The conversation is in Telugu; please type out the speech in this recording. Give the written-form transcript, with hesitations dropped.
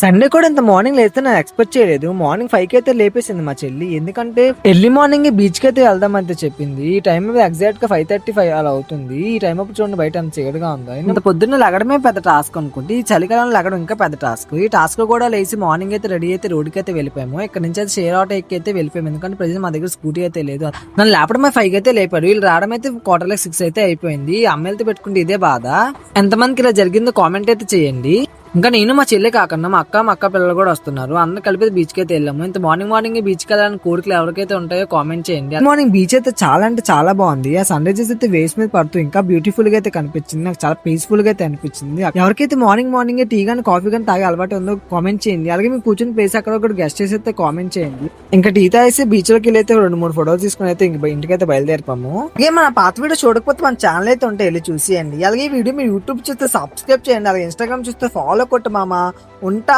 సండే కూడా ఇంత మార్నింగ్ లేస్తే నేను ఎక్స్పెక్ట్ చేయలేదు. మార్నింగ్ 5కి అయితే లేపేసింది మా చెల్లి. ఎందుకంటే ఎర్లీ మార్నింగ్ బీచ్ కి అయితే వెళ్దామంతే చెప్పింది. ఈ టైం ఎగ్జాక్ట్ గా 5:35 అలా అవుతుంది. ఈ టైం అప్పుడు చూడండి బయట అంత చీకటిగా ఉందా. ఇంత పొద్దున్న లగడమే పెద్ద టాస్క్ అనుకుంటే ఈ చలికాలంలో లగడం ఇంకా పెద్ద టాస్క్. ఈ టాస్క్ కూడా లేచి మార్నింగ్ అయితే రెడీ అయితే రోడ్డుకి అయితే వెళ్ళిపోయాము. ఇక్కడ నుంచి అయితే షేర్ ఆటో ఎక్కి అయితే వెళ్ళిపోయాము. ఎందుకంటే ప్రజెంట్ మా దగ్గర స్కూటీ అయితే లేదు. నన్ను లేపడం 5కి అయితే లేపాడు. వీళ్ళు రావడం అయితే 5:45 అయితే అయిపోయింది. అమ్మాయిలతో పెట్టుకుంటే ఇదే బాధ. ఎంతమందికి ఇలా జరిగిందో కామెంట్ అయితే చేయండి. ఇంకా నేను మా చెల్లి కాకుండా మా అక్క పిల్లలు కూడా వస్తున్నారు. అందరూ కలిపి బీచ్ కి అయితే వెళ్ళాము. ఇంత మార్నింగ్ బీచ్ కి వెళ్ళాలని కోరికలు ఎవరికైతే ఉంటాయో కామెంట్ చేయండి. మార్నింగ్ బీచ్ అయితే చాలా అంటే చాలా బాగుంది. ఆ సన్ రైజెస్ అయితే వేస్ మీద పడుతూ ఇంకా బ్యూటిఫుల్ గా అయితే కనిపించింది. నాకు చాలా పీస్ఫుల్ గా అయితే అనిపించింది. ఎవరికైతే మార్నింగ్ టీ గానీ కాఫీ గానీ తాగే అలవాటు ఉందో కామెంట్ చేయండి. అలాగే మీకు కూర్చొని ప్లేస్ అక్కడ ఒకటి గెస్ట్ చేసి అయితే కామెంట్ చేయండి. ఇంకా టీ తాగేసి బీచ్ లోకి వెళ్ళి అయితే 2-3 ఫోటోలు తీసుకుని అయితే ఇంటికి అయితే బయలుదేరిపాము. అలాగే మన పాత వీడియో చూడకపోతే మన ఛానల్ అయితే ఉంటే వెళ్ళి చూసేయండి. అలాగే ఈ వీడియో మీరు యూట్యూబ్ చూస్తే సబ్స్క్రైబ్ చేయండి. అలాగే ఇన్స్టాగ్రామ్ చూస్తే ఫాలో కొట్టు మామ. ఉంటా.